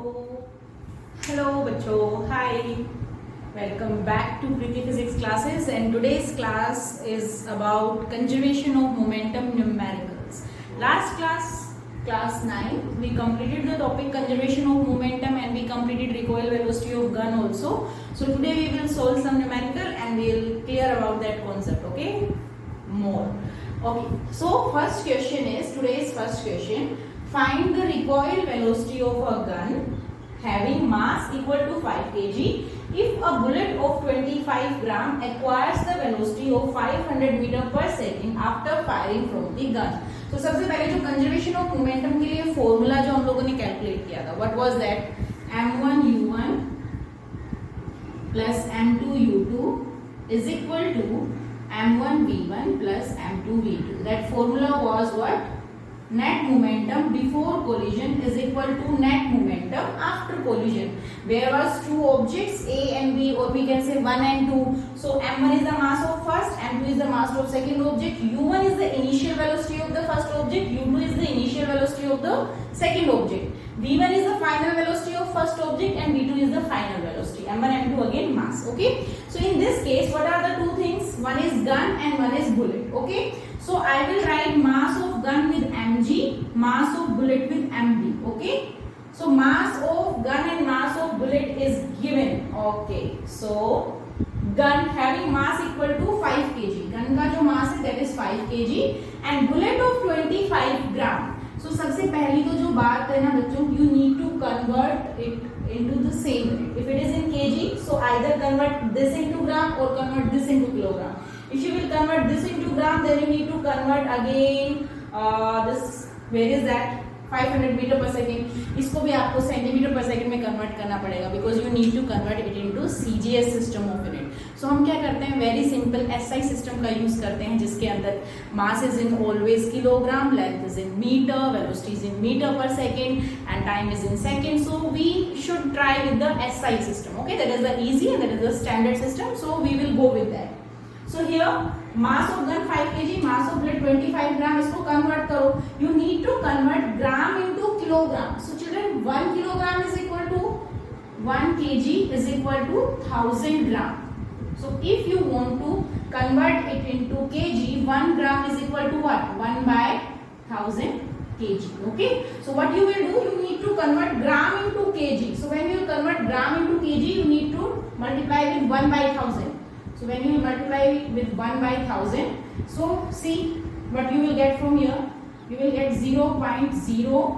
Hello बच्चों, hi. Welcome back to Preeti Physics classes, and today's class is about conservation of momentum numericals. Last class, class 9, we completed the topic conservation of momentum and we completed recoil velocity of gun also. So today we will solve some numerical and we will clear about that concept, okay? More. Okay, so first question is, today's first question, find the recoil velocity of a gun having mass equal to 5 kg if a bullet of 25 gram acquires the velocity of 500 meter per second after firing from the gun. तो सबसे पहले जो conservation of momentum के लिए formula जो हम लोगों ने कैलकुलेट किया था, what was that? m1 u1 plus m2 u2 is equal to m1 v1 plus m2 v2. That formula was what? Net momentum before collision is equal to net momentum after collision. There was two objects A and B, or we can say 1 and 2. So m1 is the mass of first, m2 is the mass of second object, u1 is the initial velocity of the first object, u2 is the initial velocity of the second object, v1 is the final velocity of first object and v2 is the final velocity. m1 m2 again mass. Okay, so in this case what are the two things? One is gun and one is bullet. Okay, so I will write mass of gun with mg, mass of bullet with mb. Okay, so mass of gun and mass of bullet is given. Okay, so gun having mass equal to 5 kg, gun का जो mass है that is 5 kg and bullet of 25 gram. So सबसे पहली तो जो बात है ना बच्चों, you need to convert it into the same unit. If it is in kg, so either convert this into gram or convert this into kilogram. If you will convert this into gram, then you need to convert again this, where is that, 500 meter per second. इसको भी आपको centimetre पर second में convert करना पड़ेगा because you need to convert it into CGS system of unit. सो हम क्या करते हैं, वेरी सिंपल एसआई सिस्टम का यूज करते हैं जिसके अंदर mass is in always kilogram, length is in metre, velocity is in metre per second and time is in second. So we should try with the SI system. Okay, that is the easy and that is the standard system. So we will go with that. So here mass of gun 5 kg, mass of bullet 25 gram. इसको convert करो. You need to convert gram into kilogram. So children, 1 kilogram is equal to 1 kg is equal to 1000 gram. So if you want to convert it into kg, 1 gram is equal to what? 1 by 1000 kg. Okay. So what you will do? You need to convert gram into kg. So when you convert gram into kg, you need to multiply with 1 by 1000. So when you multiply with 1 by 1000, so see what you will get from here. You will get 0.025.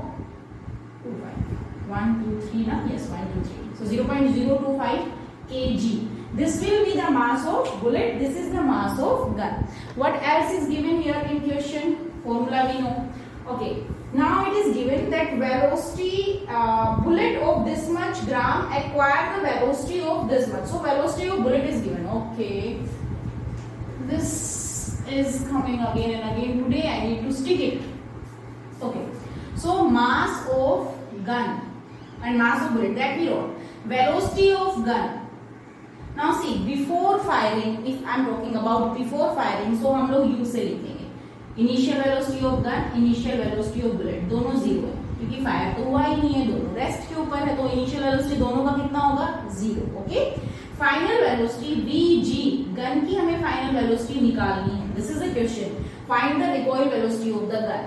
1, 2, 3, na? Yes, 1, 2, 3. So 0.025 kg. This will be the mass of bullet. This is the mass of gun. What else is given here in question? Formula we know. Okay. Now it is given that velocity bullet of this much gram acquire the velocity of this much. So velocity of bullet is given. Okay, this is coming again and again. Today I need to stick it. Okay, so mass of gun and mass of bullet, that we wrote. Velocity of gun. Now see, before firing, if I am talking about before firing, so हम लोग U से लिखेंगे. Initial velocity of gun, initial velocity of bullet, दोनों zero है क्योंकि fire तो हुआ ही नहीं है, दोनों रेस्ट के ऊपर है, तो इनिशियल वेलोसिटी दोनों का कितना होगा? Zero. Okay. Final velocity VG, gun की हमें फाइनल वेलोसिटी निकालनी है. This is a question. Find the recoil velocity of the gun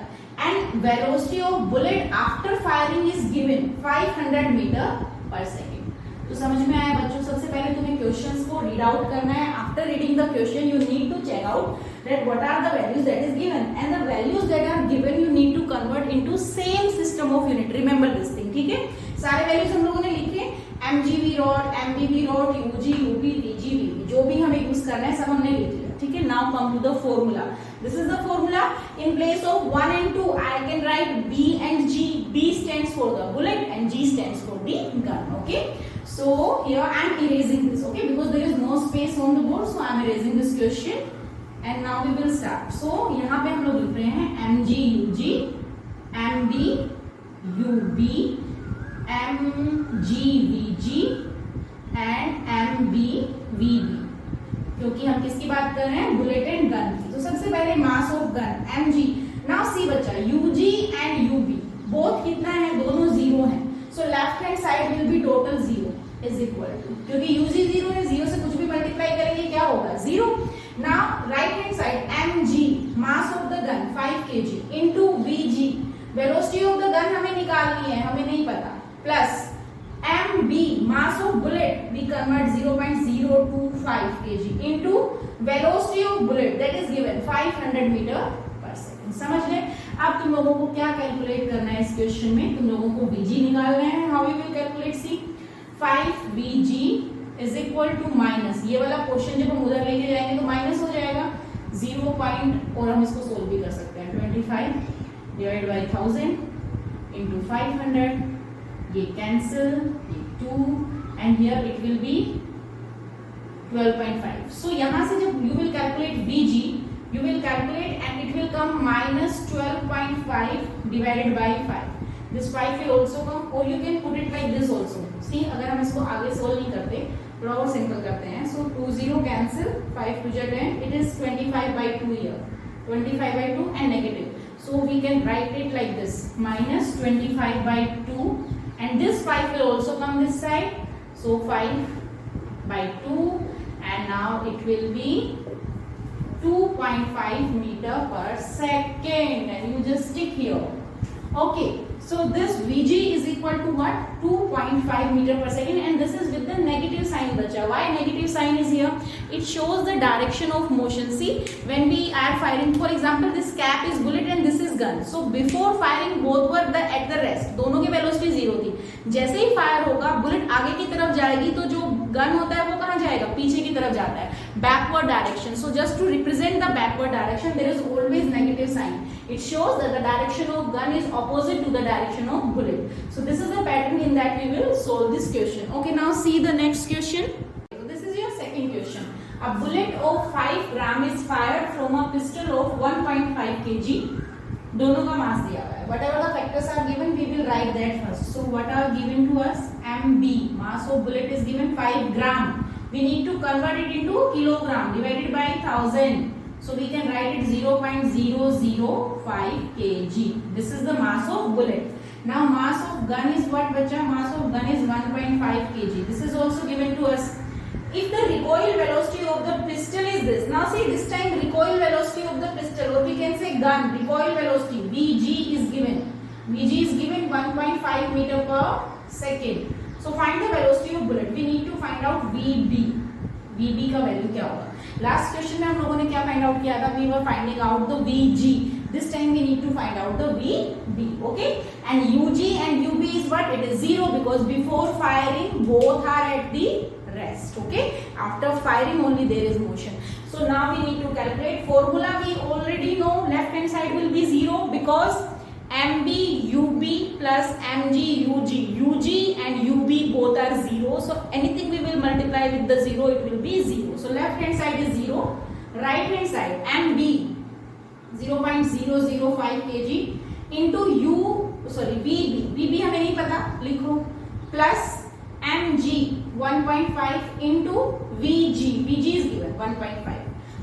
and velocity of bullet after firing is given 500 meter per second. तो समझ में आया बच्चों? सबसे पहले तुम्हें क्वेश्चंस को रीड आउट करना है. After reading the question you need to check out that what are the values that is given, and the values that are given you need to convert into same system of unit. Remember this thing. ठीक है, सारे values हम लोगों ने लिखे. mgv rod, mbv rod, ug, up, tg, vv, जो भी हमें यूज करना है सब हमने लिख लिया. ठीक है. Now come to the formula. This is the formula. In place of 1 and 2 I can write b and g. B stands for the bullet and g stands for the gun. Okay, so here I am erasing this. Okay, because there is no space on the board, so I am erasing this question. And now we will start. So यहाँ पे हम लोग लिख रहे हैं mg ug, mb ub, mg vg and mb vb. क्योंकि हम किसकी बात कर रहे हैं? बुलेट एंड गन की. तो सबसे पहले mass of gun mg. Now see बच्चा, ug and ub बोथ कितना है? दोनों जीरो है. So left hand side will be total 0 is equal to, क्योंकि यूजी 0 है, 0 से कुछ भी मल्टीप्लाई करेंगे क्या होगा 0. Now right hand side mg mass of the gun 5 kg into vg velocity of the gun हमें निकालनी है, हमें नहीं पता, plus mb mass of bullet we convert 0.025 kg into velocity of bullet that is given 500 meter per second. समझ गए. अब तुम लोगों को क्या कैलकुलेट करना है इस क्वेश्चन में, तुम लोगों को vg निकालना है. How you will calculate, see 5 vg is equal to minus, ये वाला क्वेश्चन जब हम उधर लेके जाएंगे तो माइनस हो जाएगा 0 पॉइंट, और हम इसको सोल्व भी कर सकते हैं 25 डिवाइड बाई 1000 इंटू 500, ये कैंसिल, ये 2 and here it will be 12.5. सो यहां से जब you will calculate vg you will calculate and it will come minus 12.5 divided by 5. This 5 will also come, or you can put it like this also. See, अगर हम इसको आगे solve नहीं करते, थोड़ा और सिंपल करते हैं. So 2 0 cancel, 5 2 10, it is 25 by 2 here, 25 by 2 and negative. So we can write it like this, minus 25 by 2, and this 5 will also come this side. So 5 by 2, and now it will be 2.5 meter per second, and you just stick here. Okay, so this vg is equal to what, 2.5 meter per second, and this is with the negative sign bacha. Why negative sign is here? It shows the direction of motion. See, when we are firing, for example this cap is bullet and this is gun, so before firing both were at the rest, दोनों की velocity 0 थी. जैसे ही fire होगा bullet आगे की तरफ जाएगी तो जो गन होता है वो कहाँ जाएगा, पीछे की तरफ जाता है, backward direction. So just to represent the backward direction there is always negative sign. It shows that the direction of gun is opposite to the direction of bullet. So this is the pattern in that we will solve this question. Okay, now see the next question. So this is your second question. A bullet of 5 gram is fired from a pistol of 1.5 kg. दोनों का मास दिया हुआ है. Whatever the factors are given, we will write that first. So what are given to us? MB, mass of bullet is given 5 gram. We need to convert it into kilogram divided by 1000. So we can write it 0.005 kg. This is the mass of bullet. Now mass of gun is what bacha? Mass of gun is 1.5 kg. This is also given to us. If the recoil velocity of the pistol is this, now see this time recoil velocity of the pistol, or we can say gun recoil velocity Vg is given. Vg is given 1.5 meter per second. So find the velocity of bullet. We need to find out Vb. Vb का value क्या होगा? Last question में हम लोगों ने क्या find out किया था? We were finding out the Vg. This time we need to find out the Vb. Okay? And Ug and Ub is what? It is 0 because before firing both are at the rest. Okay, after firing only there is motion. So now we need to calculate. Formula we already know, left hand side will be 0 because mb ub plus mg ug and ub both are 0. So anything we will multiply with the 0, it will be 0. So left hand side is 0, right hand side mb 0.005 kg into vb हमें नहीं पता, लिखो, plus mg 1.5 into vg is given 1.5,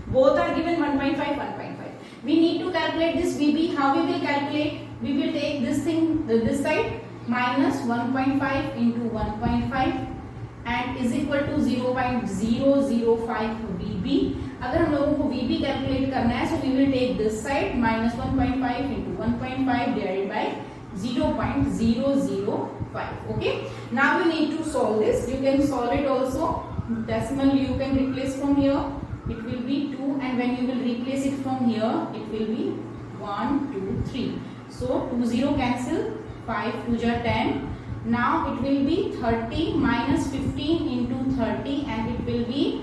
both are given 1.5 1.5. We need to calculate this vb. How we will calculate? We will take this thing this side, minus 1.5 into 1.5 and is equal to 0.005 vb. अगर हम लोगों को vb calculate करना है, so we will take this side minus 1.5 into 1.5 divided by 0.005. Okay, now you need to solve this. You can solve it also. Decimal you can replace from here, it will be 2, and when you will replace it from here, it will be 1 2 3. So 2 0 cancel, 5 2 10. Now it will be 30 minus 15 into 30, and it will be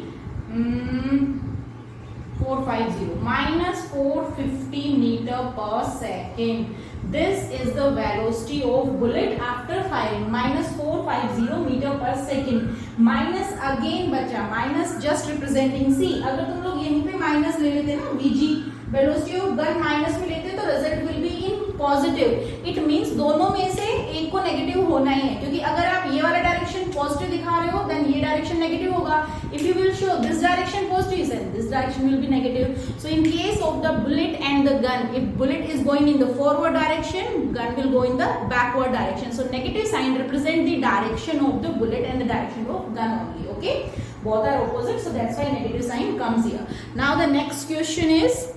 450 minus 450 meter per second. This is the velocity of bullet after firing, minus 450 meter per second. Minus again बचा, minus just representing. See, अगर तुम लोग यहीं पे minus ले लेते ना Vg, velocity of gun minus में लेते तो result will be in positive. It means दोनों में से एक को नेगेटिव होना ही है, क्योंकि अगर आप ये वाला डायरेक्शन पॉजिटिव दिखा रहे हो देन ये डायरेक्शन नेगेटिव होगा. if you will show this direction positive and this direction will be negative. So in case of the bullet and the gun, if bullet is going in the forward direction, gun will go in the backward direction. So negative sign represent the direction of the bullet and the direction of gun only. Okay, both are opposite, so that's why negative sign comes here. Now the next question is,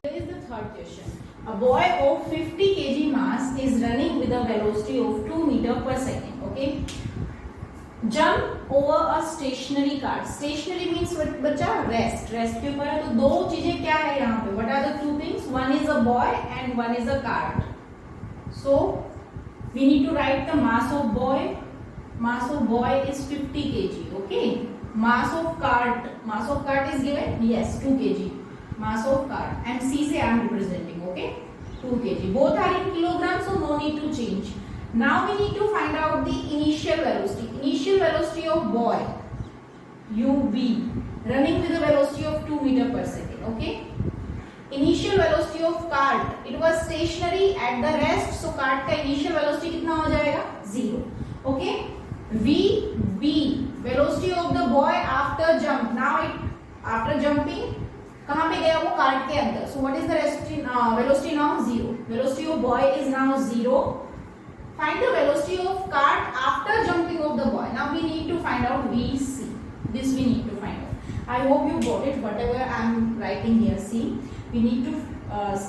here is the third question. A boy of 50 kg mass is running with a velocity of 2 meter per second. Okay, jump over a stationary cart. Stationary means what बच्चा? Rest. Rest के ऊपर है, तो दो चीजें क्या है यहाँ पे? What are the two things? One is a boy and one is a cart. So we need to write the mass of boy. Mass of boy is 50 kg. Okay. Mass of cart is given. Yes, 2 kg. Mass of cart, and C say I am representing. Okay, 2 kg. Both are in kilograms, so no need to change. Now we need to find out the initial velocity. Initial velocity of boy, UB, running with a velocity of 2 meter per second. Okay. Initial velocity of cart, it was stationary at the rest, so cart का initial velocity कितना हो जाएगा? 0. Okay. VB, velocity of the boy after jump. Now it after jumping, कहाँ पे गया वो? Cart के अंदर. So what is the velocity now? 0. Velocity of boy is now 0. Find the velocity of cart after jumping of the boy. Now we need to find out VC. This we need to find out. I hope you got it. Whatever I am writing here, see, we need to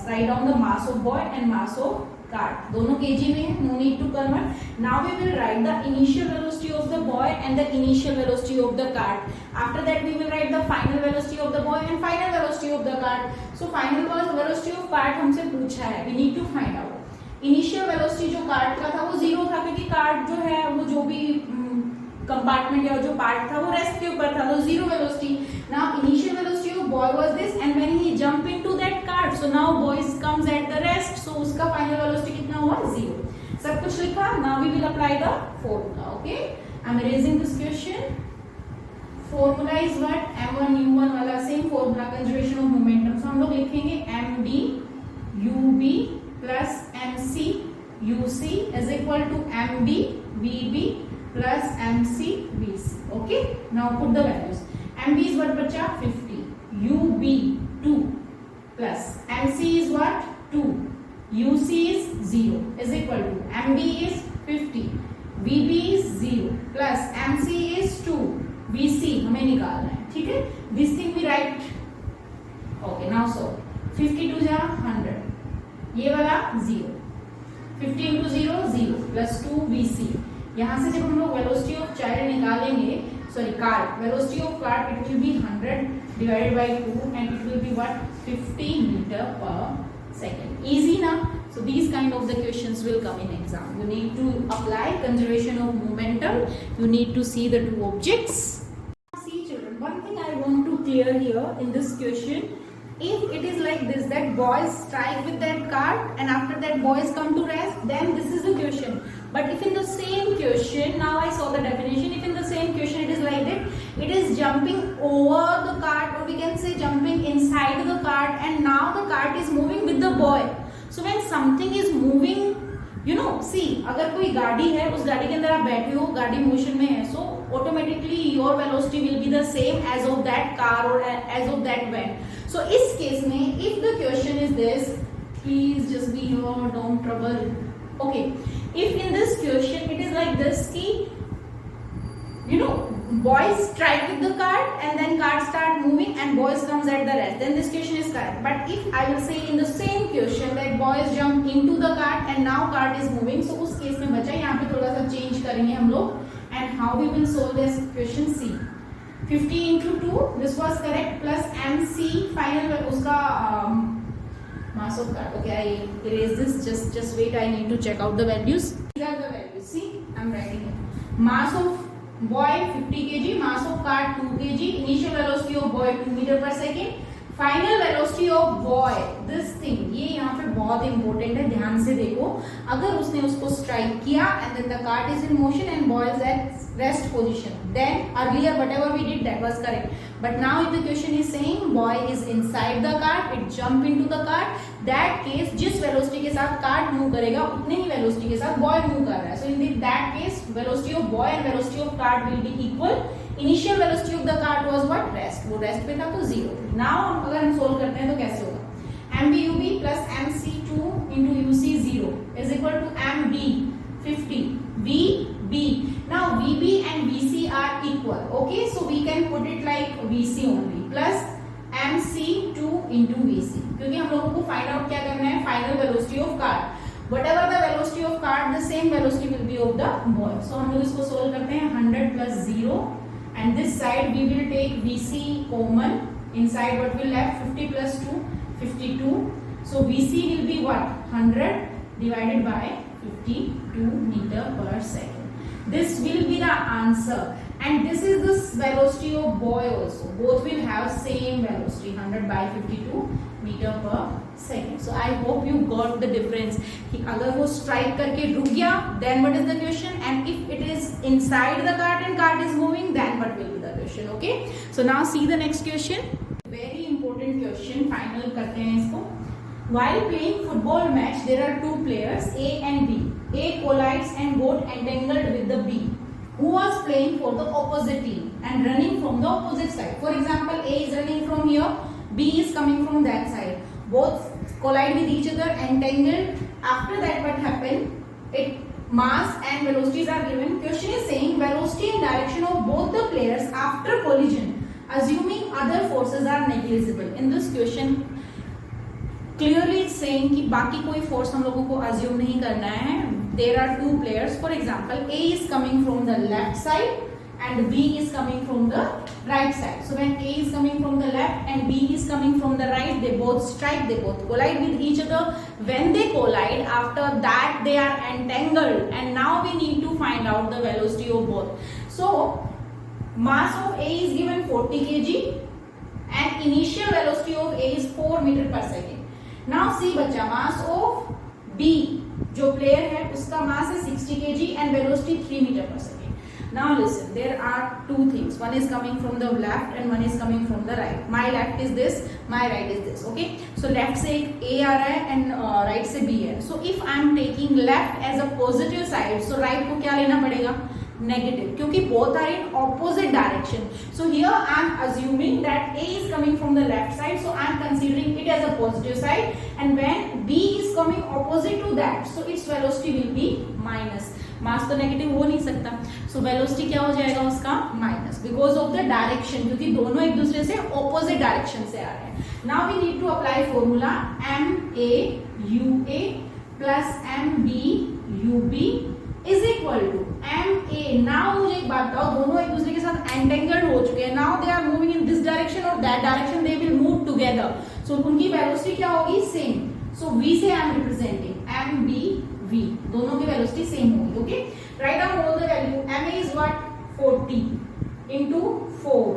write down the mass of boy and mass of cart. दोनों kg में है. No need to convert. Now we will write the initial velocity of the boy and the initial velocity of the cart. After that we will write the final velocity of the boy and final velocity of the cart. So final velocity of cart हमसे पूछा है. We need to find out. Initial velocity जो cart का था वो 0 था, क्योंकि cart जो है वो जो भी कंपार्टमेंट या जो पार्ट था वो रेस्ट के ऊपर था, तो 0 velocity. Now initial velocity of boy was this, and when he jump into that cart, so now boy comes at the rest, so उसका फाइनल वेलोसिटी कितना हुआ? 0. सब कुछ लिखा. Now we will apply the formula. Okay, I am erasing this question. Formula is what? m1 u1 वाला same formula, conservation of momentum. So हम लोग लिखेंगे md ub plus mc uc is equal to md vb plus mc vc. Okay, now put the values. mb is what bacha? 50. ub 2 plus mc is what? 2. uc is 0 is equal to mb is 50, vb is 0 plus mc is 2, vc हमें निकालना है. ठीक है, this thing we write. Okay, now so 52 जा 100, ये वाला 0, 50 into 0 0 plus 2 VC. यहाँ से जब हम लोग वेलोसिटी ऑफ चाइल्ड निकालेंगे, sorry cart, velocity of cart, it will be 100 divided by 2 and it will be what? 50 meter per second. Easy now. So these kind of the questions will come in exam. You need to apply conservation of momentum. You need to see the two objects. See children, one thing I want to clear here in this question. If it is like this, that boys strike with that cart and after that boys come to rest, then this is the question. But if in the same question, now I saw the definition, if in the same question it is like that, it is jumping over the cart, or we can say jumping inside the cart, and now the cart is moving with the boy. So when something is moving, you know, see, अगर कोई गाड़ी है, उस गाड़ी के अंदर आप बैठे हो, गाड़ी मोशन में है, so automatically your velocity will be the same as of that car or as of that van. So इस केस में, if the question is this, please just be here, don't trouble. Okay, if in this question it is like this, कि you know, boys strike with the cart and then cart start moving and boys comes at the rest, then this question is correct. But if I will say in the same question that boys jump into the cart and now cart is moving, so उस case में बचा, यहाँ पे थोड़ा सा change करेंगे हम लोग. And how we will solve this question? C 50 into 2, this was correct, plus mc final उसका mass of cart. Okay, I erase this. Just wait. I need to check out the values. These are the values. See, I'm writing it. Mass of boy 50 kg, mass of cart 2 kg, initial velocity of boy 2 meter per second, final velocity of boy, this thing, ये यहाँ पे बहुत important है, ध्यान से देखो. अगर उसने उसको स्ट्राइक किया and then the cart is in motion and boy is at rest position, then earlier whatever we did that was correct. But now if the question is saying boy is inside the cart, it jump into the cart, that case जिस velocity के साथ cart move करेगा उतने ही velocity के साथ boy move कर रहा है. So in that case velocity of boy and velocity of cart will be equal. Initial velocity of the cart was what, rest, वो रेस्ट पे था तो 0. नाउ अगर हम सोल्व करते हैं तो कैसे होगा, MBUB plus MC2 into UC 0 is equal to MB 50 VB. Now VB and VC are equal. Okay, so we can put it like VC only plus MC2 into VC, क्योंकि हम लोगों को फाइंड आउट क्या करना है, final velocity of cart. Whatever the velocity of cart, the same velocity will be of the ball. So हम लोग इसको सोल्व करते हैं. 100 plus 0 and this side we will take VC common. Inside what will left, 50 plus 2 52. So VC will be what, 100 divided by 52 meter per second. This will be the answer, and this is the velocity of boy also. Both will have same velocity, 100 by 52 meter per second. So I hope you got the difference. कि अगर वो strike करके रुक गया, then what is the question? And if it is inside the cart and cart is moving, then what will be the question? Okay. So now see the next question. Very important question. Final करते हैं इसको. While playing football match, there are two players A and B. A collides and got entangled with the B, who was playing for the opposite team and running from the opposite side. For example, A is running from here, B is coming from that side. Both collide with each other, entangled. After that, what happened? Mass and velocities are given. Question is saying velocity and direction of both the players after collision, assuming other forces are negligible. In this question, clearly it's saying कि बाकी कोई force हम लोगों को assume नहीं करना है. There are two players. For example, A is coming from the left side and B is coming from the right side. So when A is coming from the left and B is coming from the right, they both strike, they both collide with each other. When they collide, after that they are entangled, and now we need to find out the velocity of both. So mass of A is given 40 kg and initial velocity of A is 4 meter per second. Now see बच्चा, mass of B जो player है उसका mass है 60 kg and velocity 3 meter per second. Now listen, there are two things. One is coming from the left and one is coming from the right. My left is this, my right is this. Okay, so left से एक A आ रहा है and right से B है. So if I am taking left as a positive side, so right को क्या लेना पड़ेगा, negative, क्योंकि both are in opposite direction. So here I am assuming that A is coming from the left side, so I am considering it as a positive side, and when B is coming opposite to that, so its velocity will be minus. मास तो negative हो नहीं सकता, so velocity क्या हो जाएगा उसका, minus, because of the direction, क्योंकि दोनों एक दूसरे से ऑपोजिट डायरेक्शन से आ रहे हैं. Now we need to apply formula MA/UA plus MB/UB is equal to MA. Now मुझे एक बात बताओ, दोनों एक दूसरे के साथ एंटेंगल्ड हो चुके हैं. Now they are moving in this direction और that direction, they will move together. So उनकी वेलोसिटी क्या होगी, सेम. सो V से आई एम रिप्रेजेंटिंग MB/V, दोनों की वेलोसिटी सेम होगी. Okay, write down all the value. MA is what, 40 into 4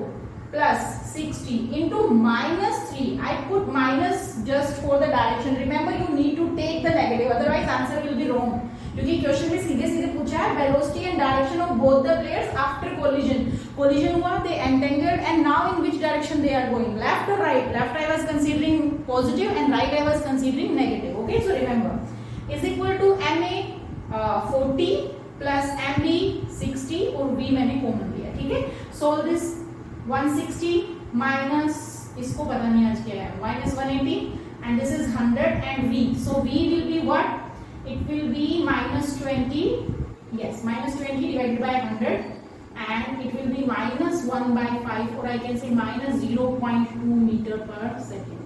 plus 60 into -3. I put minus just for the direction. Remember, you need to take the negative, otherwise answer will be wrong. क्योंकि question में सीधे सीधे पूछा है velocity and direction of both the players after collision. Collision हुआ, they entangled, and now in which direction they are going, left और right. Left I was considering positive and right I was considering negative. Okay, so remember is equal to MA 40 plus MB 60 और V मैंने common लिया. ठीक है, solve this. 160 minus, इसको पता नहीं आज क्या है, -180 and this is 100 and V. So V will be what? It will be -20. Yes, -20 divided by 100 and it will be -1/5, or I can say -0.2 meter per second.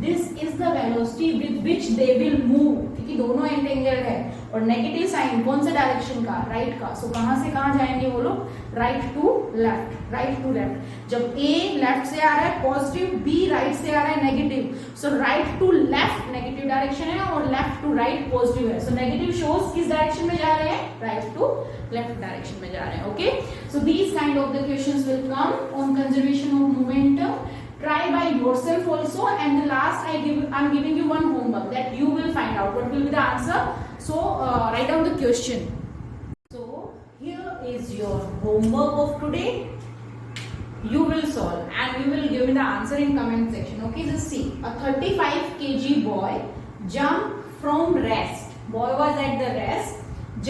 This is the velocity with which they will move. क्योंकि दोनों entangled है और negative sign कौन से direction का, right का. सो कहां से कहां जाएंगे वो लोग, right to left, right to left. जब A लेफ्ट से आ रहा है पॉजिटिव, B राइट से आ रहा है negative, so right to left negative direction है और लेफ्ट टू राइट पॉजिटिव है. सो नेगेटिव शोज किस डायरेक्शन में जा रहे हैं, राइट टू लेफ्ट डायरेक्शन में जा रहे हैं. Okay, so these kind of the questions will come on conservation of momentum. Try by yourself also, and the last I'm giving you one homework that you will find out what will be the answer. So write down the question. So here is your homework of today. You will solve and you will give me the answer in comment section. Okay, just see. A 35 kg boy jumped from rest. Boy was at the rest,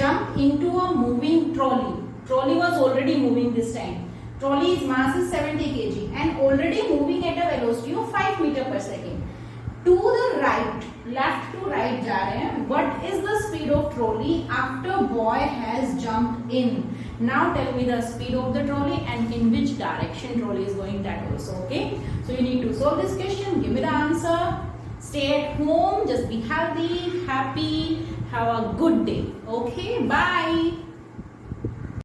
jumped into a moving trolley. Trolley was already moving this time. Trolley's mass is 70 kg and already moving at a velocity of 5 meter per second. To the right, left to right जा रहे हैं. What is the speed of trolley after boy has jumped in? Now tell me the speed of the trolley and in which direction trolley is going, that also. Okay. So you need to solve this question. Give me the answer. Stay at home. Just be healthy, happy. Have a good day. Okay. Bye.